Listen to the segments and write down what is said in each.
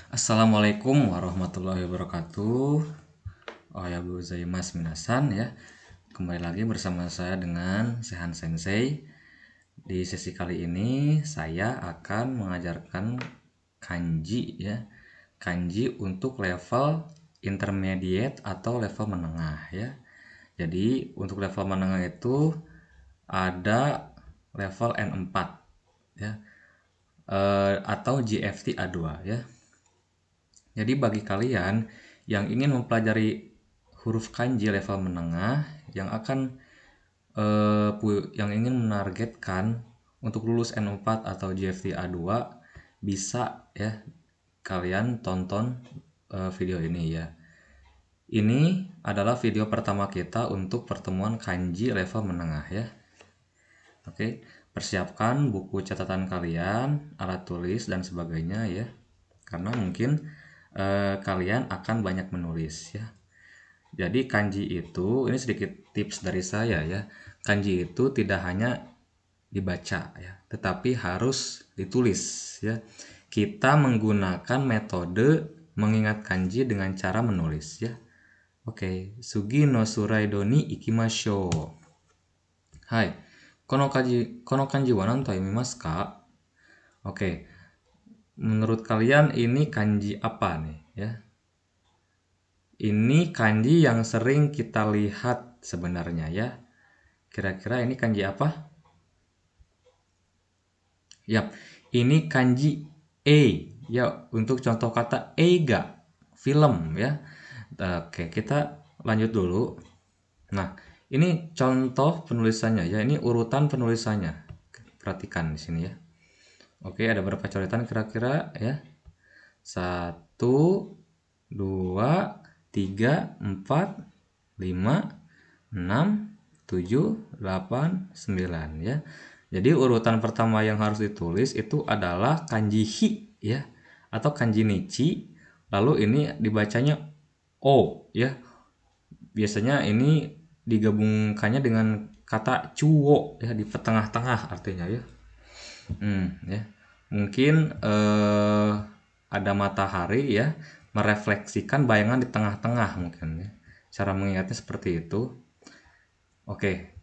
Assalamualaikum warahmatullahi wabarakatuh. Ohayo gozaimasu minasan ya. Kembali lagi bersama saya dengan Sehan Sensei. Di sesi kali ini saya akan mengajarkan kanji ya. Kanji untuk level intermediate atau level menengah ya. Jadi untuk level menengah itu ada level N4 ya. Atau GFT A2 ya. Jadi bagi kalian yang ingin mempelajari huruf kanji level menengah yang ingin menargetkan untuk lulus N4 atau GFT A2 bisa ya kalian tonton video ini ya. Ini adalah video pertama kita untuk pertemuan kanji level menengah ya. Oke, persiapkan buku catatan kalian, alat tulis dan sebagainya ya. Karena mungkin kalian akan banyak menulis ya. Jadi kanji itu, ini sedikit tips dari saya ya. Kanji itu tidak hanya dibaca ya, tetapi harus ditulis ya. Kita menggunakan metode mengingat kanji dengan cara menulis ya. Oke, Sugi no suraido ni ikimashou. Hai. Kono kanji wa nan to yomimasu ka? Oke. Menurut kalian ini kanji apa nih ya? Ini kanji yang sering kita lihat sebenarnya ya. Kira-kira ini kanji apa? Yap, ini kanji E ya, untuk contoh kata eiga, film ya. Oke, kita lanjut dulu. Nah, ini contoh penulisannya ya. Ini urutan penulisannya. Perhatikan di sini ya. Oke, ada berapa coretan kira-kira ya? 1, 2, 3, 4, 5, 6, 7, 8, 9 ya. Jadi urutan pertama yang harus ditulis itu adalah kanji hi ya, atau kanji nichi. Lalu ini dibacanya o ya. Biasanya ini digabungkannya dengan kata cuwo ya, di tengah-tengah artinya ya. Ya. Mungkin ada matahari ya, merefleksikan bayangan di tengah-tengah mungkin ya. Cara mengingatnya seperti itu. Oke.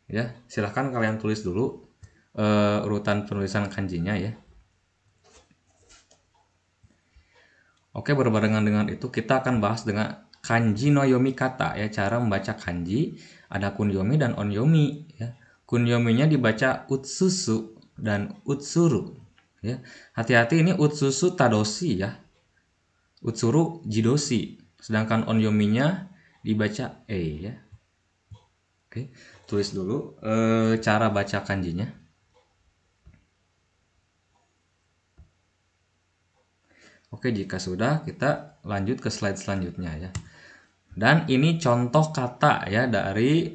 Ya, silahkan kalian tulis dulu urutan penulisan kanjinya ya. Oke, berbarengan dengan itu kita akan bahas dengan kanji no yomi kata ya, cara membaca kanji. Ada kunyomi dan onyomi ya. Kunyominya dibaca utsusu dan utsuru ya. Hati-hati, ini utsusu tadoshi ya. Utsuru jidoshi. Sedangkan onyominya dibaca e ya. Oke, tulis dulu cara baca kanjinya. Oke, jika sudah kita lanjut ke slide selanjutnya ya. Dan ini contoh kata ya dari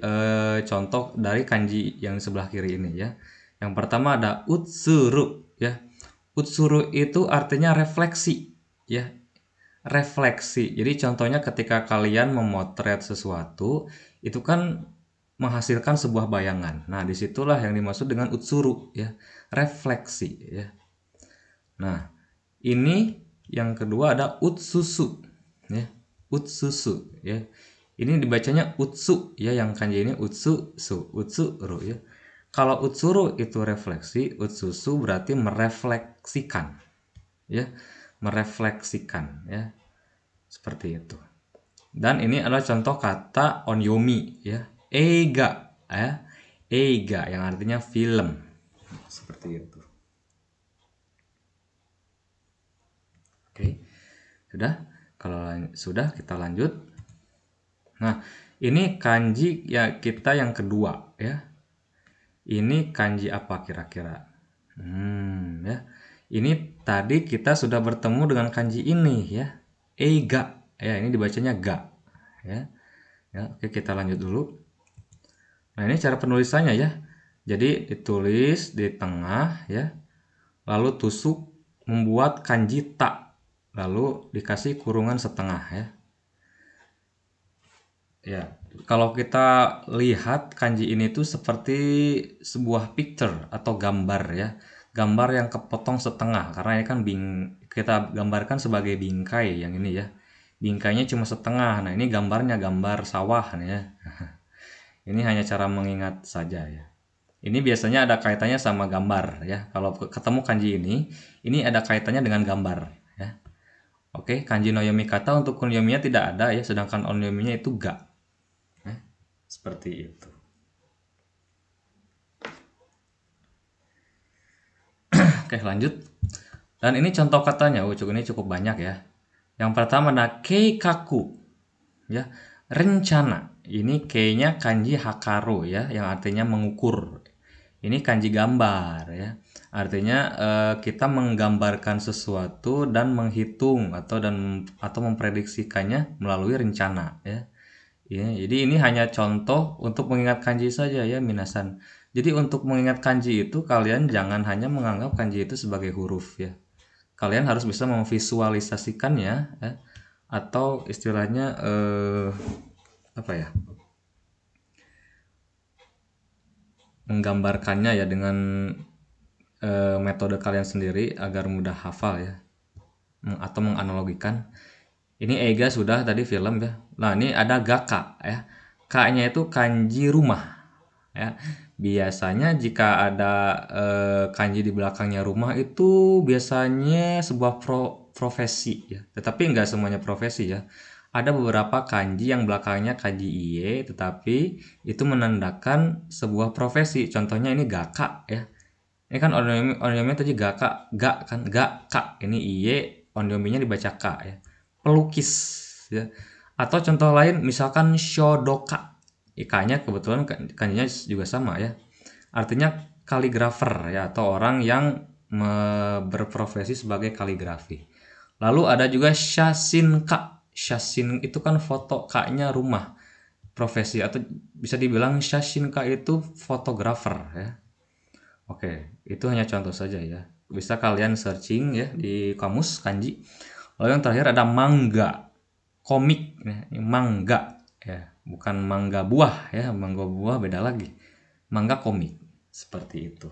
contoh dari kanji yang sebelah kiri ini ya. Yang pertama ada utsuru ya. Utsuru itu artinya refleksi ya. Refleksi. Jadi contohnya ketika kalian memotret sesuatu, itu kan menghasilkan sebuah bayangan. Nah, disitulah yang dimaksud dengan utsuru ya. Refleksi ya. Nah, ini yang kedua ada utsusu ya. Utsusu ya. Ini dibacanya utsu ya, yang kanji ini utsusu, utsuru ya. Kalau utsuru itu refleksi, utsusu berarti merefleksikan. Ya, merefleksikan ya. Seperti itu. Dan ini adalah contoh kata onyomi ya. Eiga ya. Eiga yang artinya film. Seperti itu. Oke. Sudah? Kalau sudah, kita lanjut. Nah, ini kanji ya kita yang kedua ya. Ini kanji apa kira-kira? Ya. Ini tadi kita sudah bertemu dengan kanji ini ya. Eiga ya, ini dibacanya ga ya. Ya, oke, kita lanjut dulu. Nah, ini cara penulisannya ya. Jadi ditulis di tengah ya. Lalu tusuk membuat kanji ta. Lalu dikasih kurungan setengah ya. Ya, kalau kita lihat kanji ini tuh seperti sebuah picture atau gambar ya. Gambar yang kepotong setengah karena ini kan kita gambarkan sebagai bingkai yang ini ya. Bingkainya cuma setengah. Nah, ini gambarnya gambar sawah nih ya. Ini hanya cara mengingat saja ya. Ini biasanya ada kaitannya sama gambar ya. Kalau ketemu kanji ini ada kaitannya dengan gambar ya. Oke, kanji no yomi kata untuk kunyominya tidak ada ya, sedangkan onyominya itu ga. Seperti itu. Oke, lanjut. Dan ini contoh katanya, ini cukup banyak ya. Yang pertama ada keikaku ya, rencana. Ini kei-nya kanji hakaru ya, yang artinya mengukur. Ini kanji gambar ya. Artinya kita menggambarkan sesuatu dan menghitung atau memprediksikannya melalui rencana ya. Ya, jadi ini hanya contoh untuk mengingat kanji saja ya minasan. Jadi untuk mengingat kanji itu kalian jangan hanya menganggap kanji itu sebagai huruf ya. Kalian harus bisa memvisualisasikannya ya, atau istilahnya apa ya? Menggambarkannya ya dengan metode kalian sendiri agar mudah hafal ya. Atau menganalogikan. Ini Eiga sudah tadi film ya. Nah, ini ada Gaka ya. K-nya itu kanji rumah ya. Biasanya jika ada kanji di belakangnya rumah itu biasanya sebuah profesi ya. Tetapi enggak semuanya profesi ya. Ada beberapa kanji yang belakangnya kanji iye tetapi itu menandakan sebuah profesi. Contohnya ini Gaka ya. Ini kan onyomi tadi Gaka, ga kan Gaka. Ini iye, onyominya dibaca K ya. Pelukis ya. Atau contoh lain misalkan shodoka. Ikanya kebetulan kanjinya juga sama ya. Artinya kaligrafer ya, atau orang yang berprofesi sebagai kaligrafi. Lalu ada juga shashinka. Shashin itu kan foto, K-nya rumah. Profesi atau bisa dibilang shashinka itu fotografer ya. Oke, itu hanya contoh saja ya. Bisa kalian searching ya di kamus kanji. Lalu yang terakhir ada manga, komik ya, manga ya, bukan mangga buah ya, mangga buah beda lagi. Manga komik seperti itu.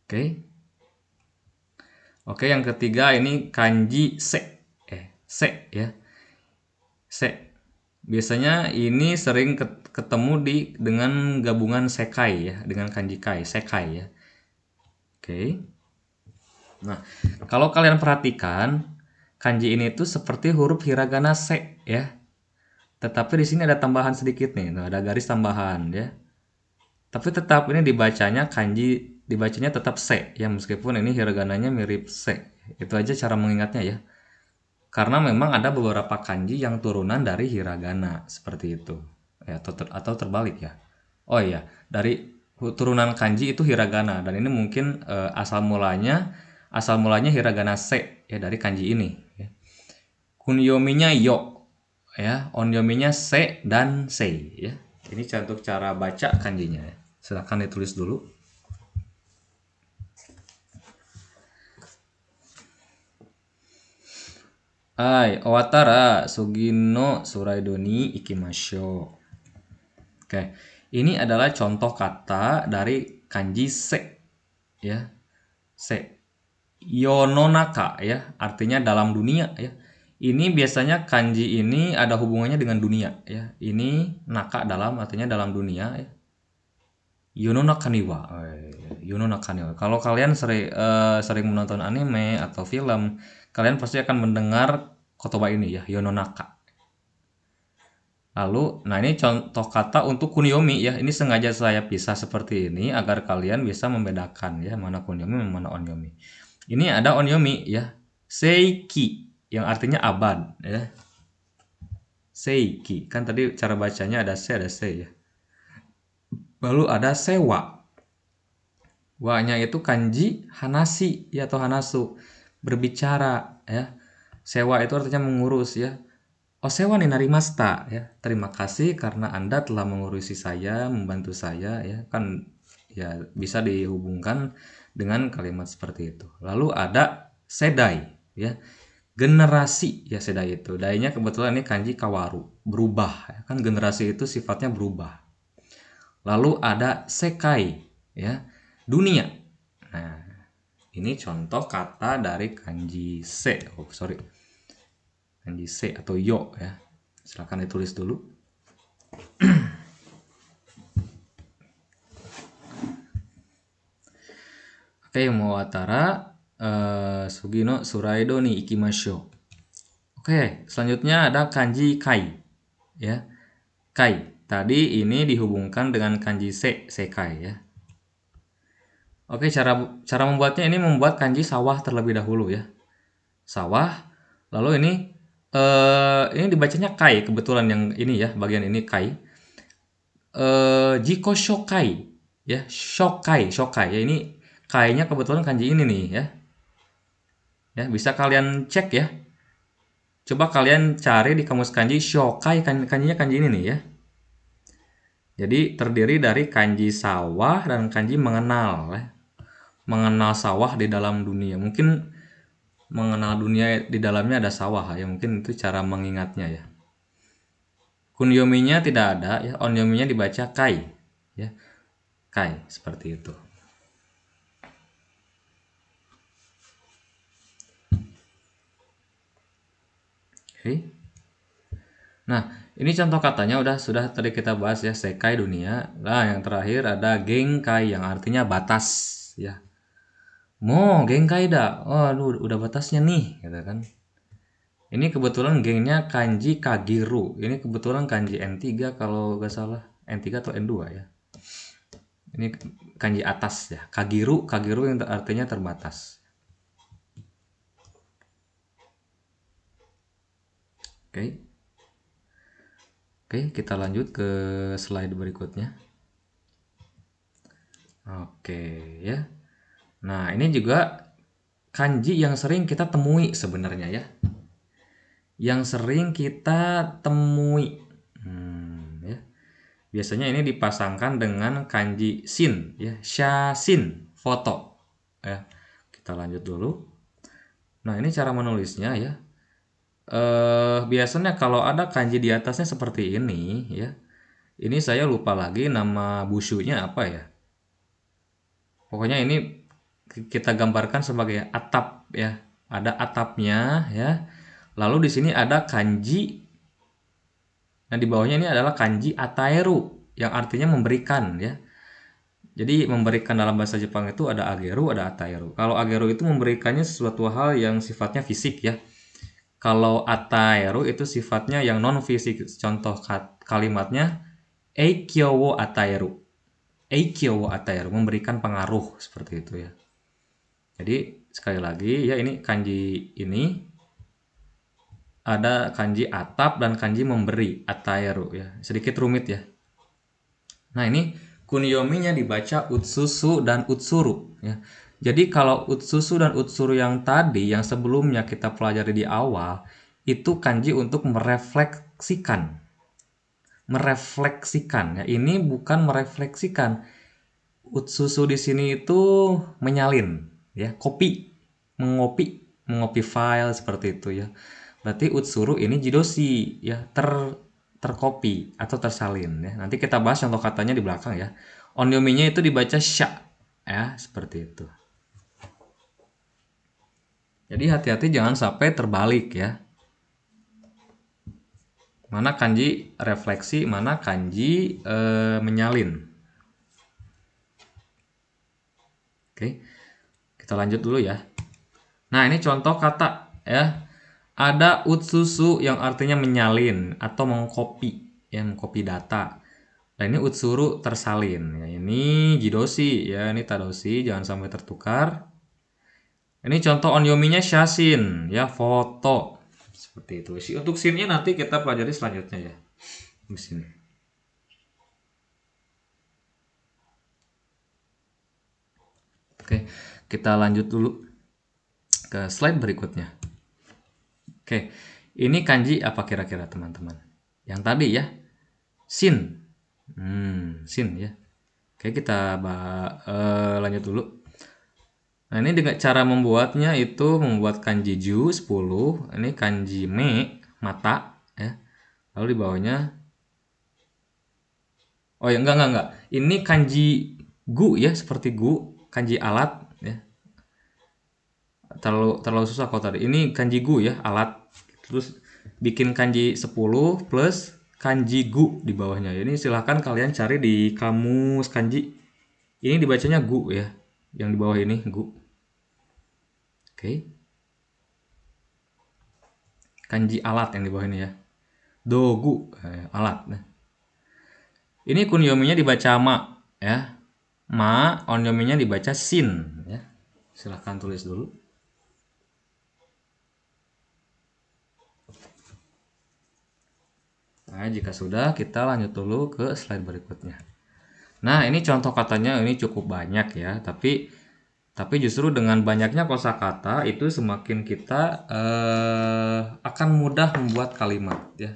Oke. Oke, yang ketiga ini kanji se. Se ya. Se. Biasanya ini sering ketemu dengan gabungan sekai ya, dengan kanji kai, sekai ya. Oke. Nah, kalau kalian perhatikan kanji ini tuh seperti huruf hiragana se ya. Tetapi di sini ada tambahan sedikit nih. Nah, ada garis tambahan ya. Tapi tetap ini dibacanya tetap se ya, meskipun ini hiragananya mirip se. Itu aja cara mengingatnya ya. Karena memang ada beberapa kanji yang turunan dari hiragana seperti itu. Ya, atau terbalik ya. Oh iya, dari turunan kanji itu hiragana dan ini mungkin asal mulanya hiragana se ya dari kanji ini ya. Kunyominya yo ya, onyominya se dan sei ya. Ini contoh cara baca kanjinya ya. Silahkan ditulis dulu. Owatara sugino suraido ni ikimashou. Oke, ini adalah contoh kata dari kanji se ya. Se. Yononaka ya, artinya dalam dunia ya. Ini biasanya kanji ini ada hubungannya dengan dunia ya. Ini naka dalam artinya dalam dunia ya. Yononaka ni wa. Yononaka ni wa. Kalau kalian sering menonton anime atau film, kalian pasti akan mendengar kotoba ini ya, yononaka. Lalu, nah ini contoh kata untuk kunyomi ya. Ini sengaja saya pisah seperti ini agar kalian bisa membedakan ya mana kunyomi mana onyomi. Ini ada onyomi ya. Seiki yang artinya abad ya. Seiki. Kan tadi cara bacanya ada se ya. Lalu ada sewa. Wa-nya itu kanji hanashi ya, atau hanasu, berbicara ya. Sewa itu artinya mengurus ya. Osewa ni narimashita ya. Terima kasih karena Anda telah mengurusi saya, membantu saya ya. Kan ya bisa dihubungkan dengan kalimat seperti itu. Lalu ada sedai ya. Generasi ya, sedai itu. Dainya kebetulan ini kanji kawaru, berubah ya. Kan generasi itu sifatnya berubah. Lalu ada sekai ya. Dunia. Nah, ini contoh kata dari kanji se. Oh, sorry. Kanji se atau yo ya. Silahkan ditulis dulu. Oke, Mowatara Sugino Suraido ni ikimasho. Oke, selanjutnya ada kanji kai. Ya. Kai. Tadi ini dihubungkan dengan kanji sekai ya. Oke, cara membuatnya ini membuat kanji sawah terlebih dahulu ya. Sawah. Lalu ini dibacanya kai, kebetulan yang ini ya, bagian ini kai. Jiko shokai ya, shokai ya, ini kainya kebetulan kanji ini nih ya. Ya, bisa kalian cek ya. Coba kalian cari di kamus kanji shokai, kanjinya kanji ini nih ya. Jadi terdiri dari kanji sawah dan kanji mengenal ya. Mengenal sawah di dalam dunia. Mungkin mengenal dunia di dalamnya ada sawah ya. Mungkin itu cara mengingatnya ya. Kunyominya tidak ada ya. Onyominya dibaca kai ya. Kai seperti itu. Oke. Nah, ini contoh katanya sudah tadi kita bahas ya, sekai dunia. Nah, yang terakhir ada genkai yang artinya batas ya. Genkai dah. Oh, aduh, udah batasnya nih, gitu kan. Ini kebetulan gengnya kanji kagiru. Ini kebetulan kanji N3 kalau nggak salah. N3 atau N2 ya. Ini kanji atas ya. Kagiru yang artinya terbatas. Oke. Oke, kita lanjut ke slide berikutnya. Oke ya. Nah, ini juga kanji yang sering kita temui sebenarnya ya. Yang sering kita temui. Ya. Biasanya ini dipasangkan dengan kanji shin ya, shasin, foto. Ya. Kita lanjut dulu. Nah, ini cara menulisnya ya. Biasanya kalau ada kanji di atasnya seperti ini ya. Ini saya lupa lagi nama bushunya apa ya. Pokoknya ini kita gambarkan sebagai atap ya. Ada atapnya ya. Lalu di sini ada kanji. Nah, di bawahnya ini adalah kanji ataeru yang artinya memberikan ya. Jadi memberikan dalam bahasa Jepang itu ada ageru, ada ataeru. Kalau ageru itu memberikannya sesuatu hal yang sifatnya fisik ya. Kalau ataeru itu sifatnya yang non fisik. Contoh kalimatnya eikyo wo ataeru. Eikyo wo ataeru memberikan pengaruh seperti itu ya. Jadi sekali lagi ya, ini kanji ini ada kanji atap dan kanji memberi ataeru ya. Sedikit rumit ya. Nah, ini kunyominya dibaca utsusu dan utsuru ya. Jadi kalau utsusu dan utsuru yang tadi yang sebelumnya kita pelajari di awal itu kanji untuk merefleksikan. Merefleksikan ya. Ini bukan merefleksikan. Utsusu di sini itu menyalin ya, mengopi file seperti itu ya. Berarti utsuru ini jidoshi ya, terkopi atau tersalin ya. Nanti kita bahas contoh katanya di belakang ya. Onyominya itu dibaca sha ya, seperti itu. Jadi hati-hati jangan sampai terbalik ya. Mana kanji refleksi, mana kanji menyalin. Oke. Kita lanjut dulu ya. Nah, ini contoh kata ya. Ada utsusu yang artinya menyalin atau mengcopy ya, mengcopy data. Nah, ini utsuru tersalin ya. Ini jidoshi ya, ini tadoshi, jangan sampai tertukar. Ini contoh onyominya shasin ya, foto. Seperti itu. Untuk scene-nya nanti kita pelajari selanjutnya ya. Di sini. Oke, kita lanjut dulu ke slide berikutnya. Oke, ini kanji apa kira-kira teman-teman? Yang tadi ya, shin. Shin ya. Oke, kita lanjut dulu. Nah, ini dengan cara membuatnya itu membuat kanji ju 10. Ini kanji me, mata ya. Lalu di bawahnya, oh ya, enggak. Ini kanji gu ya, seperti gu, kanji alat ya. terlalu susah kalau tadi. Ini kanji gu ya, alat. Terus bikin kanji 10 plus kanji gu di bawahnya. Ini silahkan kalian cari di kamus kanji. Ini dibacanya gu ya. Yang di bawah ini gu. Oke. Kanji alat yang di bawah ini ya. Dogu alat. Nah. Ini kunyominya dibaca ma ya. Ma, onyominya dibaca sin ya. Silahkan tulis dulu. Nah, jika sudah, kita lanjut dulu ke slide berikutnya. Nah, ini contoh katanya ini cukup banyak ya, tapi justru dengan banyaknya kosakata itu semakin kita akan mudah membuat kalimat ya.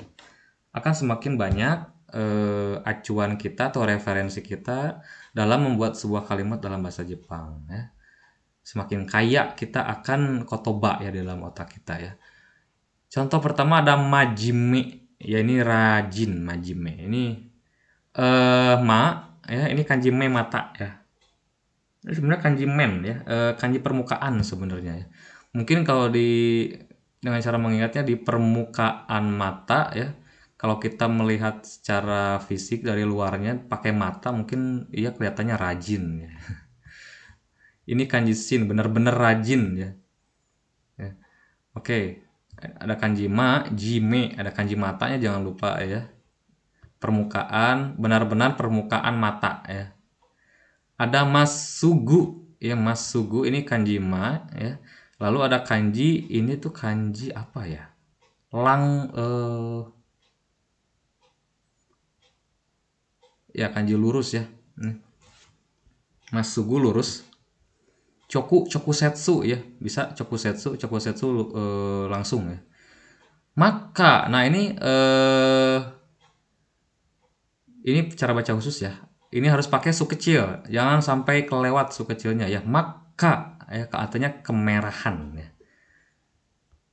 Akan semakin banyak acuan kita atau referensi kita dalam membuat sebuah kalimat dalam bahasa Jepang ya. Semakin kaya kita akan kotoba ya di dalam otak kita ya. Contoh pertama ada majime, ya ini rajin majime. Ini ma ya, ini kanji me mata ya. Ini sebenarnya kanji men ya, kanji permukaan sebenarnya ya. Mungkin kalau dengan cara mengingatnya di permukaan mata ya. Kalau kita melihat secara fisik dari luarnya pakai mata mungkin iya kelihatannya rajin ya. Ini kanji sin benar-benar rajin ya. Ya. Oke. Ada kanji ma, jime, ada kanji matanya jangan lupa ya. Permukaan, benar-benar permukaan mata ya. Ada masugu, ya masugu ini kanji ma ya. Lalu ada kanji ini tuh kanji apa ya? Ya kanji lurus ya. Masugu lurus. Chokusetsu ya, bisa chokusetsu langsung ya. Maka, nah ini cara baca khusus ya. Ini harus pakai su kecil, jangan sampai kelewat su kecilnya ya. Maka ya artinya kemerahan ya.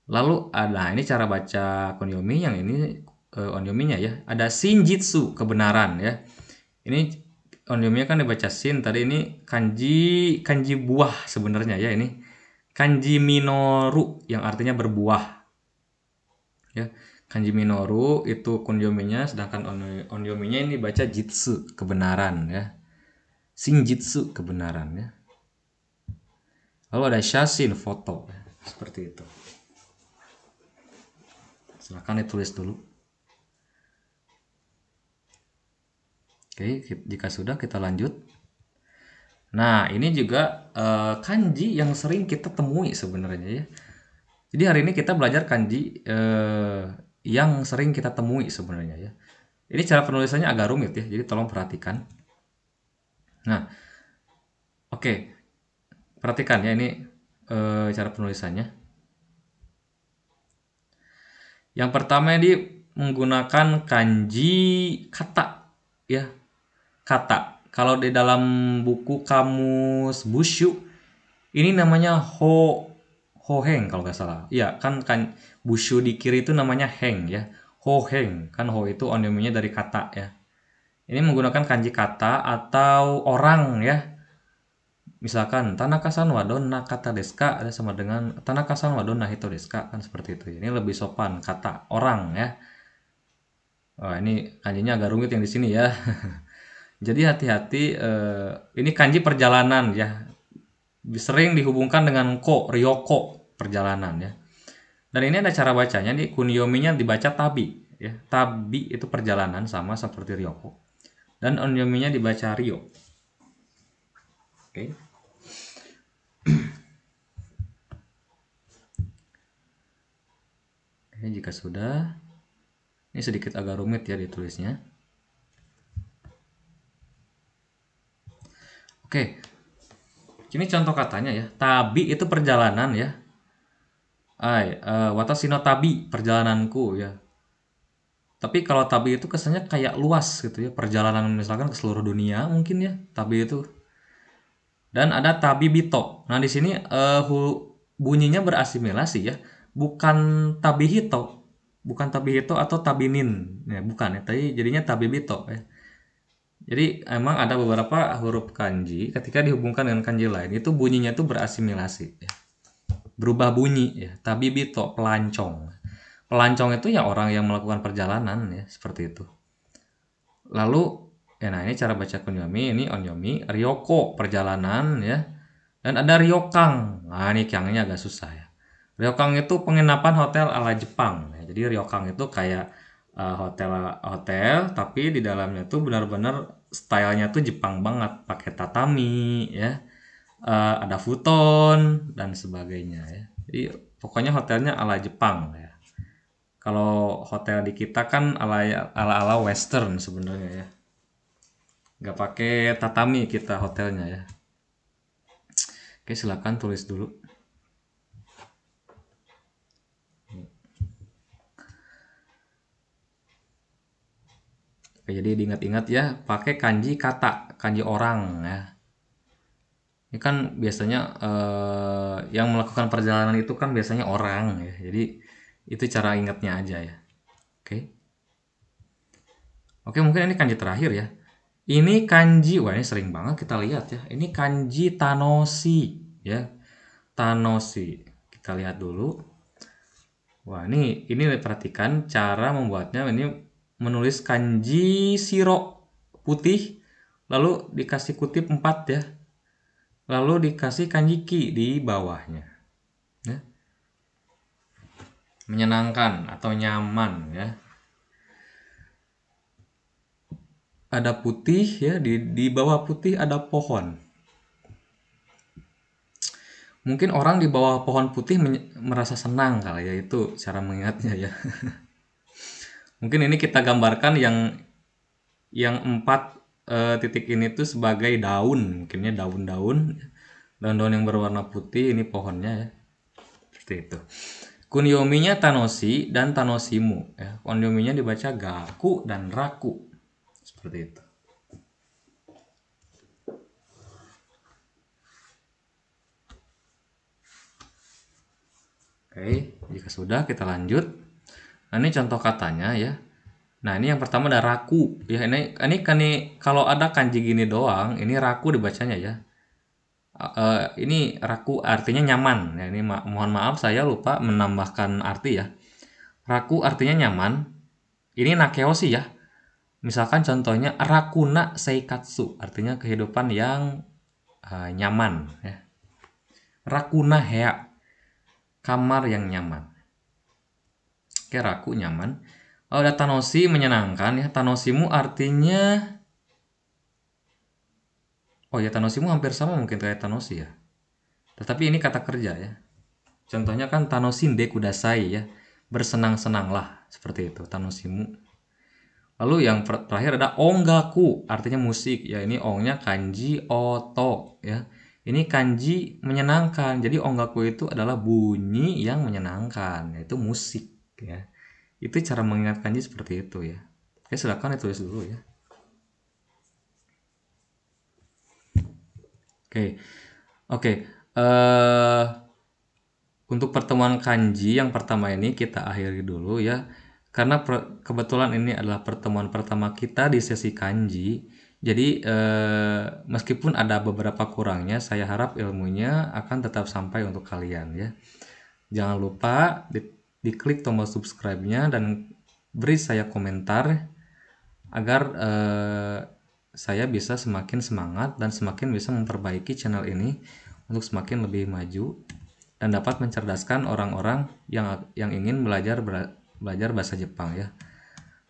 Lalu ada ini cara baca konyomi yang ini onyominya ya. Ada shinjitsu kebenaran ya. Ini onyominya kan dibaca shin, tadi ini kanji buah sebenarnya ya ini. Kanji minoru yang artinya berbuah. Ya. Kanji minoru itu kunyominya, sedangkan onyominya ini baca jitsu kebenaran ya. Shinjitsu kebenaran ya. Lalu ada shasin foto ya. Seperti itu. Silahkan ditulis dulu. Oke, jika sudah kita lanjut. Nah, ini juga kanji yang sering kita temui sebenarnya ya. Jadi hari ini kita belajar kanji yang sering kita temui sebenarnya ya. Ini cara penulisannya agak rumit ya, jadi tolong perhatikan. Nah, oke. Perhatikan ya ini cara penulisannya. Yang pertama ini menggunakan kanji kata ya. Kata. Kalau di dalam buku kamus Bushu ini namanya hoheng kalau nggak salah. Iya, kan Bushu di kiri itu namanya heng ya. Hoheng, kan ho itu onyominya dari kata ya. Ini menggunakan kanji kata atau orang ya. Misalkan Tanaka-san wa donna kata desu ka ada sama dengan Tanaka-san wa donna hito desu ka, kan seperti itu. Ini lebih sopan kata orang ya. Wah, ini kanjinya agak rumit yang di sini ya. Jadi hati-hati ini kanji perjalanan ya. Sering dihubungkan dengan ryoko perjalanan ya. Dan ini ada cara bacanya nih, kunyominya dibaca tabi ya. Tabi itu perjalanan sama seperti ryoko. Dan onyominya dibaca ryo. Oke. Oke, jika sudah, ini sedikit agak rumit ya ditulisnya. Oke, ini contoh katanya ya. Tabi itu perjalanan ya. Watashi no tabi, perjalananku ya. Tapi kalau tabi itu kesannya kayak luas gitu ya. Perjalanan misalkan ke seluruh dunia mungkin ya. Tabi itu. Dan ada tabi bito. Nah di sini bunyinya berasimilasi ya. Bukan tabi hito. Bukan tabi hito atau tabinin. Ya, bukan ya. Tapi jadinya tabi bito ya. Jadi emang ada beberapa huruf kanji ketika dihubungkan dengan kanji lain itu bunyinya tuh berasimilasi ya. berubah bunyi ya. Tabibito, pelancong. Pelancong itu ya orang yang melakukan perjalanan ya, seperti itu. Lalu ya nah ini cara baca kunyomi, ini onyomi, ryoko perjalanan ya. Dan ada ryokang. Nah, ini kyangnya agak susah ya. Ryokang itu penginapan hotel ala Jepang ya. Jadi ryokang itu kayak hotel hotel tapi di dalamnya tuh benar-benar stylenya tuh Jepang banget, pakai tatami ya. Ada futon dan sebagainya ya. Jadi pokoknya hotelnya ala Jepang ya. Kalau hotel di kita kan ala western sebenarnya ya. Nggak pakai tatami kita hotelnya ya. Oke, silakan tulis dulu. Oke, jadi diingat-ingat ya, pakai kanji kata, kanji orang ya. Ini kan biasanya yang melakukan perjalanan itu kan biasanya orang ya. Jadi itu cara ingatnya aja ya. Oke. Oke, mungkin ini kanji terakhir ya. Ini kanji, wah ini sering banget kita lihat ya. Ini kanji tanoshi ya. Tanoshi. Kita lihat dulu. Wah, ini perhatikan cara membuatnya. Ini menulis kanji shiro putih, lalu dikasih kutip 4 ya. Lalu dikasih kanji ki di bawahnya. Ya. Menyenangkan atau nyaman ya. Ada putih ya, di bawah putih ada pohon. Mungkin orang di bawah pohon putih merasa senang kali ya, itu cara mengingatnya ya. Mungkin ini kita gambarkan yang 4 titik ini tuh sebagai daun, mungkinnya daun-daun, daun-daun yang berwarna putih, ini pohonnya ya. Seperti itu. Kunyominya tanoshi dan tanoshimu ya. Kunyominya dibaca gaku dan raku. Seperti itu. Oke, jika sudah kita lanjut. Nah, ini contoh katanya ya. Nah, ini yang pertama ada raku. Ya, ini kalau ada kanji gini doang, ini raku dibacanya ya. Ini raku artinya nyaman. Ya, ini mohon maaf saya lupa menambahkan arti ya. Raku artinya nyaman. Ini nakeoshi ya. Misalkan contohnya rakuna seikatsu, artinya kehidupan yang nyaman ya. Rakuna hea, kamar yang nyaman. Oke, raku nyaman. Oh, ada tanoshi menyenangkan ya. Tanoshimu artinya oh ya, tanoshimu hampir sama mungkin kayak tanoshi ya. Tetapi ini kata kerja ya. Contohnya kan tanoshinde kudasai ya. Bersenang-senanglah seperti itu tanoshimu. Lalu yang terakhir ada ongaku, artinya musik ya. Ini ongnya kanji oto ya. Ini kanji menyenangkan. Jadi ongaku itu adalah bunyi yang menyenangkan, yaitu musik ya. Itu cara mengingat kanji seperti itu ya. Oke, silakan ditulis dulu ya. Oke. Oke. Untuk pertemuan kanji yang pertama ini kita akhiri dulu ya. Karena kebetulan ini adalah pertemuan pertama kita di sesi kanji. Jadi meskipun ada beberapa kurangnya, saya harap ilmunya akan tetap sampai untuk kalian ya. Jangan lupa diklik tombol subscribe-nya dan beri saya komentar agar saya bisa semakin semangat dan semakin bisa memperbaiki channel ini untuk semakin lebih maju dan dapat mencerdaskan orang-orang yang ingin belajar bahasa Jepang ya.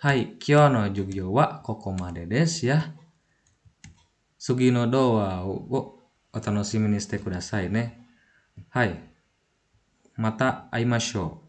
Hai, kyou no jugyo wa kokomade desu ya. Sugi no do wa otanoshimi ni shite kudasai ne. Hai, mata aimashou.